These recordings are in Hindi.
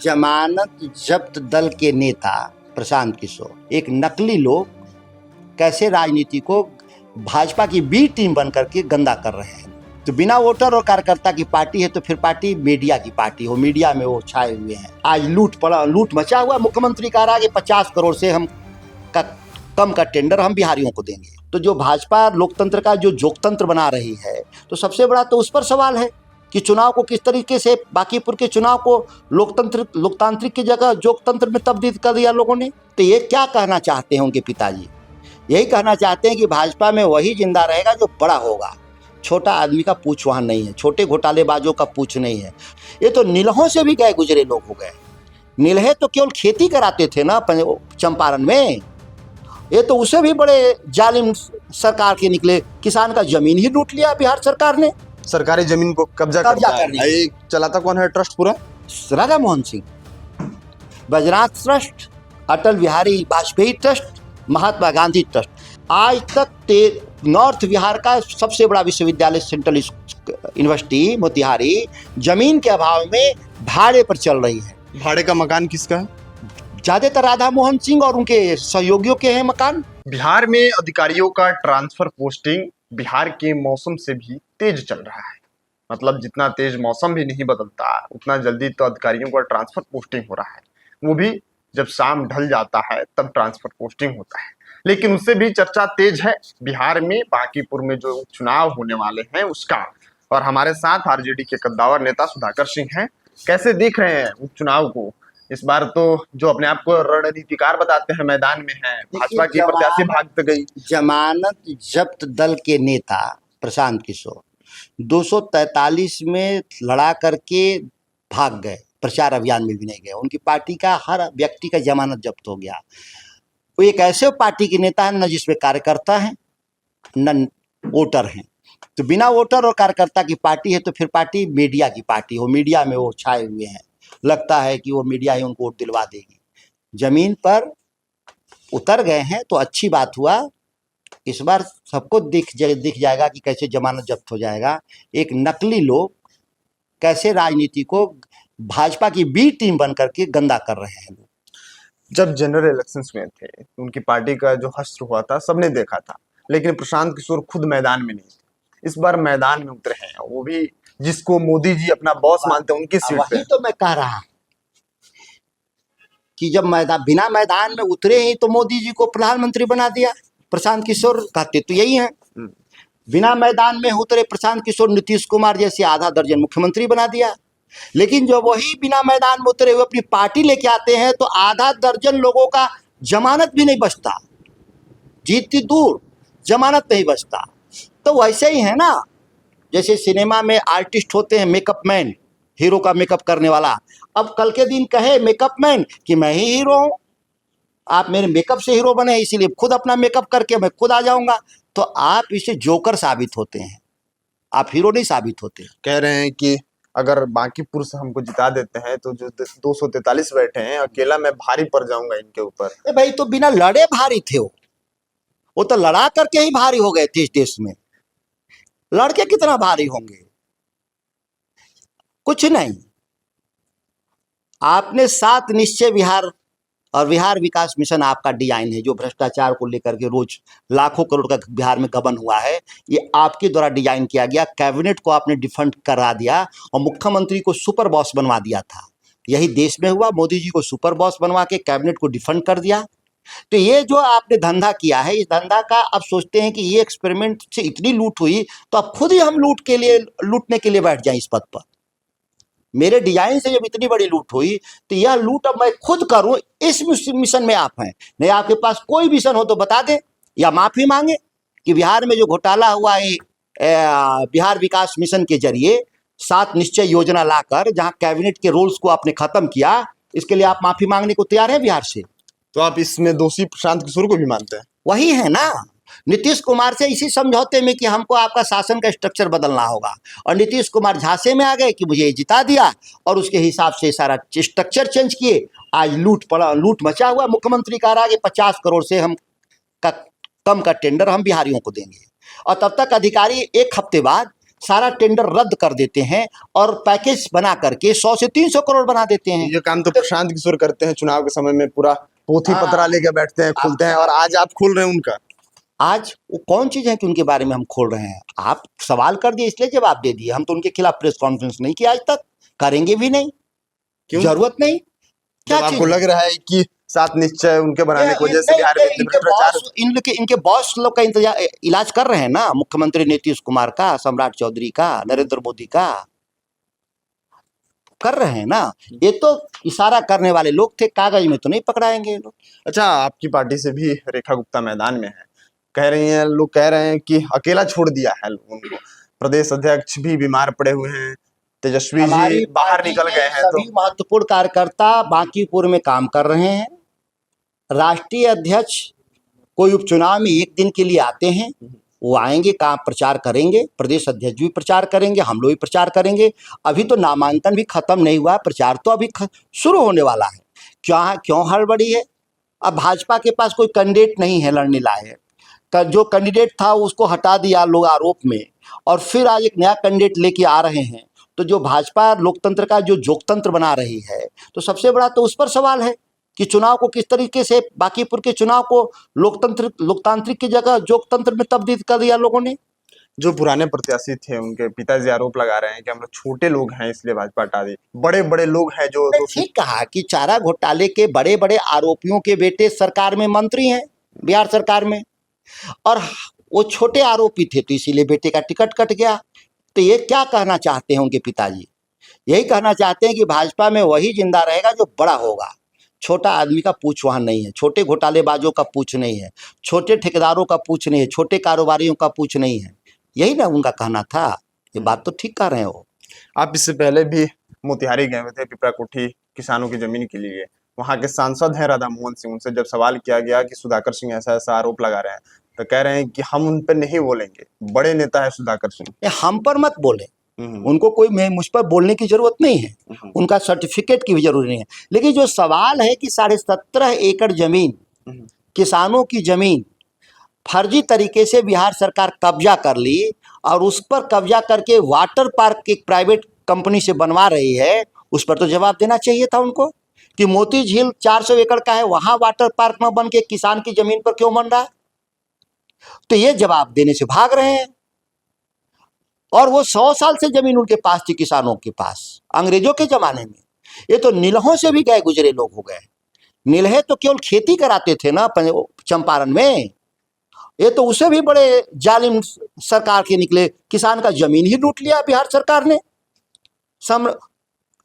जमानत जब्त दल के नेता प्रशांत किशोर एक नकली लोग कैसे राजनीति को भाजपा की बी टीम बन करके गंदा कर रहे हैं। तो बिना वोटर और कार्यकर्ता की पार्टी है तो फिर पार्टी मीडिया की पार्टी हो, मीडिया में वो छाए हुए हैं। आज लूट मचा हुआ। मुख्यमंत्री कह रहा है कि 50 करोड़ से हम कम का टेंडर हम बिहारियों को देंगे। तो जो भाजपा लोकतंत्र का जो जोगतंत्र बना रही है, तो सबसे बड़ा तो उस पर सवाल है कि चुनाव को किस तरीके से, बांकीपुर के चुनाव को लोकतांत्रिक की जगह जोगतंत्र में तब्दील कर दिया लोगों ने। तो ये क्या कहना चाहते हैं उनके पिताजी? यही कहना चाहते हैं कि भाजपा में वही जिंदा रहेगा जो बड़ा होगा। छोटा आदमी का पूछ वहाँ नहीं है, छोटे घोटालेबाजों का पूछ नहीं है। ये तो नीलहों से भी गए गुजरे लोग हो गए। नीलहे तो केवल खेती कराते थे ना चंपारण में, ये तो उसे भी बड़े जालिम सरकार के निकले। किसान का जमीन ही लूट लिया बिहार सरकार ने। सरकारी जमीन को कब्जा करता है। चलाता कौन है ट्रस्ट पूरा? Radha Mohan Singh, बजरात trust, Atal Bihari Vajpayee trust, Mahatma Gandhi trust. आज तक नॉर्थ बिहार का सबसे बड़ा विश्वविद्यालय सेंट्रल यूनिवर्सिटी मोतिहारी जमीन के अभाव में भाड़े पर चल रही है। भाड़े का मकान किसका है? ज्यादातर राधा मोहन सिंह और उनके सहयोगियों के हैं मकान। बिहार में अधिकारियों का ट्रांसफर पोस्टिंग बिहार के मौसम से भी तेज चल रहा है। मतलब जितना तेज मौसम भी नहीं बदलता उतना जल्दी तो अधिकारियों का ट्रांसफर पोस्टिंग हो रहा है। वो भी जब शाम ढल जाता है तब ट्रांसफर पोस्टिंग होता है। लेकिन उससे भी चर्चा तेज है बिहार में बांकीपुर में जो चुनाव होने वाले हैं उसका। और हमारे साथ आरजेडी के कद्दावर नेता सुधाकर सिंह हैं। कैसे देख रहे हैं उपचुनाव को? इस बार तो जो अपने आप को रणनीतिकार बताते हैं मैदान में है, भाजपा की प्रत्याशी भाग तो गई। जमानत जब्त दल के नेता प्रशांत किशोर 243 में लड़ा करके भाग गए, प्रचार अभियान में भी नहीं गए। उनकी पार्टी का हर व्यक्ति का जमानत जब्त हो गया। वो एक ऐसे पार्टी के नेता है न जिसमें कार्यकर्ता है न वोटर हैं। तो बिना वोटर और कार्यकर्ता की पार्टी है तो फिर पार्टी मीडिया की पार्टी हो, मीडिया में वो छाए हुए हैं। लगता है कि वो मीडिया ही उनको वोट दिलवा देगी। जमीन पर उतर गए हैं तो अच्छी बात हुआ। इस बार सबको दिख जाएगा कि कैसे जमानत जब्त हो जाएगा। एक नकली लोग कैसे राजनीति को भाजपा की बी टीम बन करके गंदा कर रहे हैं। जब जनरल इलेक्शंस में थे उनकी पार्टी का जो हश्र हुआ था सबने देखा था, लेकिन प्रशांत किशोर खुद मैदान में नहीं थे। इस बार मैदान में उतरे हैं, वो भी जिसको मोदी जी अपना बॉस मानते हैं उनकी सीट पे। वही तो मैं कह रहा कि जब बिना मैदान में उतरे ही तो मोदी जी को प्रधानमंत्री बना दिया। प्रशांत किशोर कहते तो यही है। बिना मैदान में उतरे प्रशांत किशोर नीतीश कुमार जैसे आधा दर्जन मुख्यमंत्री बना दिया। लेकिन जो वही बिना मैदान में उतरे हुए अपनी पार्टी लेके आते हैं तो आधा दर्जन लोगों का जमानत भी नहीं बचता। जीतती दूर, जमानत नहीं बचता। तो वैसे ही है ना, जैसे सिनेमा में आर्टिस्ट होते हैं, मेकअप मैन, हीरो का मेकअप करने वाला। अब कल के दिन कहे मेकअप मैन कि मैं ही हीरो हूँ, आप मेरे मेकअप से हीरो बने इसीलिए खुद अपना मेकअप करके मैं खुद आ जाऊंगा। तो आप इसे जोकर साबित होते हैं, आप हीरो नहीं साबित होते। कह रहे हैं कि अगर बांकीपुर से हमको जिता देते हैं तो जो 243 बैठे हैं अकेला मैं भारी पड़ जाऊंगा इनके ऊपर। भाई तो बिना लड़े भारी थे वो तो लड़ा करके ही भारी हो गए थे। इस देश में लड़के कितना भारी होंगे? कुछ नहीं। आपने 7 निश्चय बिहार और बिहार विकास मिशन आपका डिजाइन है, जो भ्रष्टाचार को लेकर के रोज लाखों करोड़ का बिहार में गबन हुआ है, ये आपके द्वारा डिजाइन किया गया। कैबिनेट को आपने डिफंड करा दिया और मुख्यमंत्री को सुपर बॉस बनवा दिया था। यही देश में हुआ, मोदी जी को सुपर बॉस बनवा के कैबिनेट को डिफंड कर दिया। तो ये जो आपने धंधा किया है, इस धंधा का अब सोचते हैं कि ये एक्सपेरिमेंट से इतनी लूट हुई तो अब खुद ही हम लूटने के लिए बैठ जाएं इस पद पर। मेरे डिजाइन से जब इतनी बड़ी लूट हुई तो यह लूट अब मैं खुद करूं, इस मिशन में आप हैं। नहीं आपके पास कोई मिशन हो तो बता दें या माफी मांगे कि बिहार में जो घोटाला हुआ है बिहार विकास मिशन के जरिए 7 निश्चय योजना लाकर जहां कैबिनेट के रोल्स को आपने खत्म किया, इसके लिए आप माफी मांगने को तैयार हैं बिहार से? तो आप इसमें दोषी प्रशांत किशोर को भी मानते हैं? वही है ना, नीतीश कुमार से इसी समझौते में कि हमको आपका शासन का स्ट्रक्चर बदलना होगा, और नीतीश कुमार झांसे में आ गए कि मुझे जिता दिया और उसके हिसाब से सारा स्ट्रक्चर चेंज किए। आज लूट मचा हुआ। मुख्यमंत्री कह रहा है कि 50 करोड़ से हम कम का टेंडर हम बिहारियों को देंगे, और तब तक अधिकारी एक हफ्ते बाद सारा टेंडर रद्द कर देते हैं और पैकेज बना करके 100 से 300 करोड़ बना देते हैं। ये काम तो प्रशांत किशोर करते हैं, चुनाव के समय में पूरा पोथी पत्रा लेके बैठते हैं, खुलते हैं, और आज आप खोल रहे हैं उनका। आज वो कौन चीज है कि उनके बारे में हम खोल रहे हैं? आप सवाल कर दिए इसलिए जवाब दे दिए। हम तो उनके खिलाफ प्रेस कॉन्फ्रेंस नहीं किया आज तक, करेंगे भी नहीं, क्यों? जरूरत नहीं। क्या जब चीज आपको लग रहा है कि 7 निश्चय उनके बनाने की वजह से बिहार में इतने भ्रष्टाचार, इनके बॉस लोग का इंतजार इलाज कर रहे हैं ना, मुख्यमंत्री नीतीश कुमार का, सम्राट चौधरी का, नरेंद्र मोदी का कर रहे हैं ना। ये तो इशारा करने वाले लोग थे, कागज में तो नहीं पकड़ाएंगे ये लोग। अच्छा, आपकी पार्टी से भी रेखा गुप्ता मैदान में है, कह रही हैं, लोग कह रहे हैं कि अकेला छोड़ दिया है लोगों को, प्रदेश अध्यक्ष भी बीमार पड़े हुए हैं, तेजस्वी जी बाहर निकल गए हैं, सभी महत्वपूर्ण कार्यकर्ता बांकीपुर में काम कर रहे हैं। राष्ट्रीय अध्यक्ष कोई उपचुनाव में एक दिन के लिए आते हैं, वो आएंगे, काम प्रचार करेंगे, प्रदेश अध्यक्ष भी प्रचार करेंगे, हम लोग भी प्रचार करेंगे। अभी तो नामांकन भी खत्म नहीं हुआ, प्रचार तो अभी शुरू होने वाला है। क्यों हड़बड़ी है? अब भाजपा के पास कोई कैंडिडेट नहीं है लड़ने लायक, जो कैंडिडेट था उसको हटा दिया लोग आरोप में, और फिर आज एक नया कैंडिडेट लेके आ रहे हैं। तो जो भाजपा लोकतंत्र का जो जोगतंत्र बना रही है, तो सबसे बड़ा तो उस पर सवाल है कि चुनाव को किस तरीके से, बांकीपुर के चुनाव को लोकतांत्रिक की जगह जोगतंत्र में तब्दील कर दिया लोगों ने। जो पुराने प्रत्याशी थे उनके पिताजी आरोप लगा रहे हैं कि हम लोग छोटे लोग हैं इसलिए भाजपा हटा दी, बड़े बड़े लोग हैं जो ठीक कहा कि चारा घोटाले के बड़े बड़े आरोपियों के बेटे सरकार में मंत्री हैं, बिहार सरकार में, और वो छोटे आरोपी थे तो इसीलिए बेटे का टिकट कट गया। तो ये क्या कहना चाहते हैं उनके पिताजी? यही कहना चाहते हैं कि भाजपा में वही जिंदा रहेगा जो बड़ा होगा। छोटा आदमी का पूछ वहाँ नहीं है, छोटे घोटालेबाजों का पूछ नहीं है, छोटे ठेकेदारों का पूछ नहीं है, छोटे कारोबारियों का पूछ नहीं है। यही ना उनका कहना था। ये बात तो ठीक कह रहे हैं वो। आप इससे पहले भी मोतिहारी गए हुए थे पिपरा कोठी किसानों की जमीन के लिए, वहां के सांसद हैं राधा मोहन सिंह, उनसे जब सवाल किया गया कि सुधाकर सिंह ऐसा ऐसा आरोप लगा रहे हैं, तो कह रहे हैं कि हम उन पर नहीं बोलेंगे, बड़े नेता है सुधाकर सिंह, हम पर मत बोले, उनको कोई मुझ पर बोलने की जरूरत नहीं है, उनका सर्टिफिकेट की भी जरूरत नहीं है। लेकिन जो सवाल है कि 17.5 एकड़ जमीन, किसानों की जमीन फर्जी तरीके से बिहार सरकार कब्जा कर ली, और उस पर कब्जा करके वाटर पार्क एक प्राइवेट कंपनी से बनवा रही है, उस पर तो जवाब देना चाहिए था उनको कि मोती झील 400 एकड़ का है, वहां वाटर पार्क न बन के किसान की जमीन पर क्यों बन रहा है? तो ये जवाब देने से भाग रहे हैं। और वो 100 साल से जमीन उनके पास थी, किसानों के पास, अंग्रेजों के जमाने में। ये तो नीलहों से भी गए गुजरे लोग हो गए। नीलहे तो केवल खेती कराते थे ना चंपारण में, ये तो उसे भी बड़े जालिम सरकार के निकले, किसान का जमीन ही लूट लिया बिहार सरकार ने।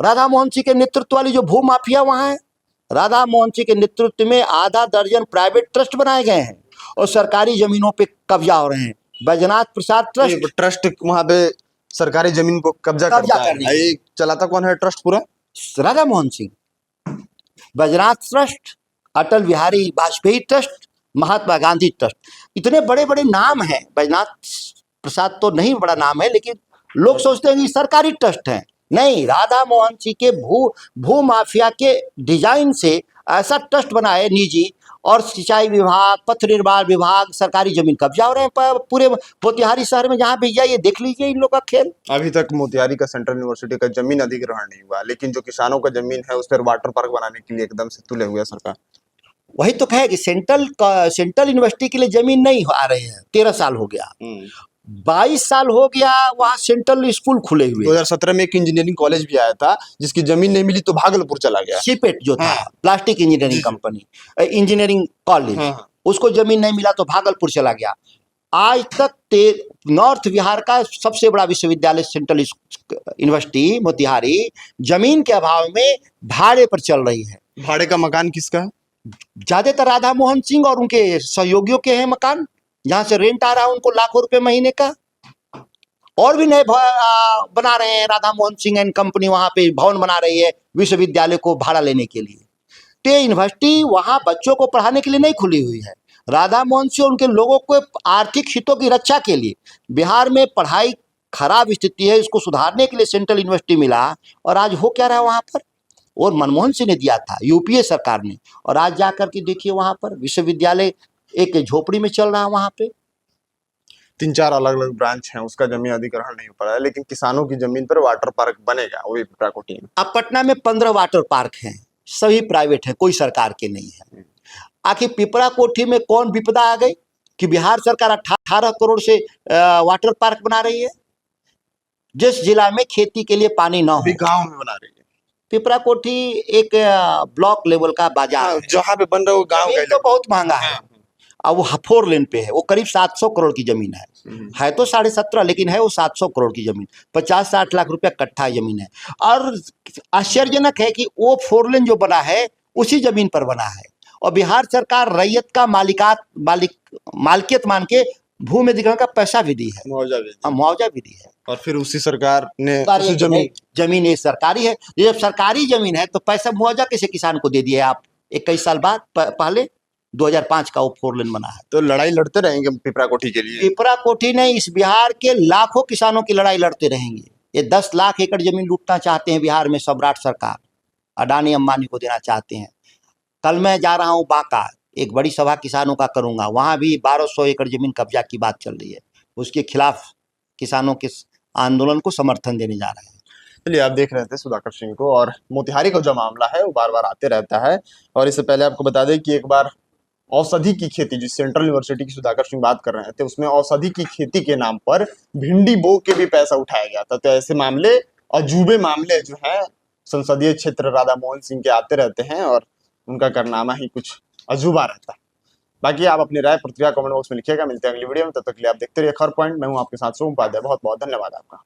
राधा मोहन सिंह के नेतृत्व वाली जो भू माफिया वहां है, राधा मोहन सिंह के नेतृत्व में आधा दर्जन प्राइवेट ट्रस्ट बनाए गए हैं और सरकारी जमीनों पे कब्जा हो रहे हैं। बैजनाथ प्रसाद ट्रस्ट वहां पे सरकारी जमीन को कब्जा करता है। चलाता कौन है ट्रस्ट पूरा? Radha Mohan Singh. Baijnath trust, Atal Bihari Vajpayee trust, Mahatma Gandhi trust, इतने बड़े बड़े नाम हैं। बैजनाथ प्रसाद तो नहीं बड़ा नाम है, लेकिन लोग सोचते हैं कि सरकारी ट्रस्ट है। नहीं, राधा मोहन सिंह के भू माफिया के डिजाइन से ऐसा ट्रस्ट बनाए निजी, और सिंचाई विभाग, पथ निर्माण विभाग, सरकारी जमीन कब्जा हो रहे हैं पूरे मोतिहारी शहर में। जहाँ भी जाइए देख लीजिए इन लोग का खेल। अभी तक मोतिहारी का सेंट्रल यूनिवर्सिटी का जमीन अधिग्रहण नहीं हुआ, लेकिन जो किसानों का जमीन है उस पर वाटर पार्क बनाने के लिए एकदम से तुले हुए सरकार। वही तो कहे कि सेंट्रल यूनिवर्सिटी के लिए जमीन नहीं आ रही है। 13 साल हो गया, 22 साल हो गया वहाँ सेंट्रल स्कूल खुले हुए। 2017 में एक इंजीनियरिंग कॉलेज भी आया था जिसकी जमीन नहीं मिली तो भागलपुर चला गया। सीपेट जो था, plastic engineering company, engineering college, उसको जमीन नहीं मिला तो भागलपुर चला गया। आज तक नॉर्थ बिहार का सबसे बड़ा विश्वविद्यालय सेंट्रल यूनिवर्सिटी मोतिहारी जमीन के अभाव में भाड़े पर चल रही है। भाड़े का मकान किसका है? ज्यादातर राधा मोहन सिंह और उनके सहयोगियों के हैं मकान, जहां से रेंट आ रहा है उनको लाखों रुपए महीने का। और भी नए बना रहे हैं राधा मोहन सिंह एंड कंपनी, वहां पे भवन बना रही है विश्वविद्यालय को भाड़ा लेने के लिए। तो यूनिवर्सिटी वहां बच्चों को पढ़ाने के लिए नहीं खुली हुई है। राधा मोहन सिंह उनके लोगों को आर्थिक हितों की रक्षा के लिए, बिहार में पढ़ाई खराब स्थिति है, इसको सुधारने के लिए सेंट्रल यूनिवर्सिटी मिला। और आज हो क्या रहा है वहां पर? और मनमोहन सिंह ने दिया था, यूपीए सरकार ने, और आज जाकर के देखिए वहां पर विश्वविद्यालय एक झोपड़ी में चल रहा है वहां पे। 3-4 अलग अलग ब्रांच हैं, उसका जमीन अधिग्रहण नहीं हो पा रहा है, लेकिन किसानों की जमीन पर वाटर पार्क बनेगा, वो भी पिपरा कोठी में। अब पटना में 15 वाटर पार्क हैं, सभी प्राइवेट हैं, कोई सरकार के नहीं है। आखिर पिपरा कोठी में कौन विपदा आ गई कि बिहार सरकार 18 करोड़ से वाटर पार्क बना रही है? जिस जिला में खेती के लिए पानी न हो, अभी गांव में बना रही है। पिपरा कोठी एक ब्लॉक लेवल का बाजार है। जहाँ पे बन रहा है वो गांव जमीन का तो बहुत महंगा है, अब वो 4 लेन पे है, वो करीब 700 करोड़ की जमीन है तो 17.5 लेकिन है वो 700 करोड़ की जमीन, 50-60 लाख रुपया कट्ठा जमीन है। और आश्चर्यजनक है कि वो 4 लेन जो बना है उसी जमीन पर बना है, और बिहार सरकार रैयत का मालिकियत मान के भूमि अधिग्रहण का पैसा भी दी है, मुआवजा भी दी है। और फिर उसी सरकार ने उसी जमीन ये सरकारी है, जब सरकारी जमीन है तो पैसा मुआवजा कैसे किसान को दे दिए आप 21 साल बाद? पहले 2005 का वो 4 लेन बना है। तो लड़ाई लड़ते रहेंगे पिपरा कोठी के लिए? पिपरा कोठी नहीं, इस बिहार के लाखों किसानों की लड़ाई लड़ते रहेंगे। ये 10 लाख एकड़ जमीन लूटना चाहते हैं बिहार में सम्राट सरकार, अडानी अंबानी को देना चाहते हैं। कल मैं जा रहा हूँ बांका, एक बड़ी सभा किसानों का करूंगा, वहां भी 1200 एकड़ जमीन कब्जा की बात चल रही है, उसके खिलाफ किसानों के आंदोलन को समर्थन देने जा रहे हैं। चलिए, आप देख रहे थे सुधाकर सिंह को, और मोतिहारी का जो मामला है वो बार बार आते रहता है। और इससे पहले आपको बता दें कि एक बार औषधि की खेती, जिस सेंट्रल यूनिवर्सिटी की सुधाकर सिंह बात कर रहे थे, उसमें औषधि की खेती के नाम पर भिंडी बो के भी पैसा उठाया गया था। तो ऐसे मामले, अजूबे मामले जो है संसदीय क्षेत्र राधा मोहन सिंह के आते रहते हैं, और उनका कारनामा ही कुछ अजूबा रहता है। बाकी आप अपनी राय प्रतिक्रिया कमेंट बॉक्स में लिखिएगा। मिलते हैं अगली वीडियो में, तब तक के लिए आप देखते रहिए खबर पॉइंट। मैं हूं आपके साथ सोम उपाध्याय, बहुत बहुत धन्यवाद आपका।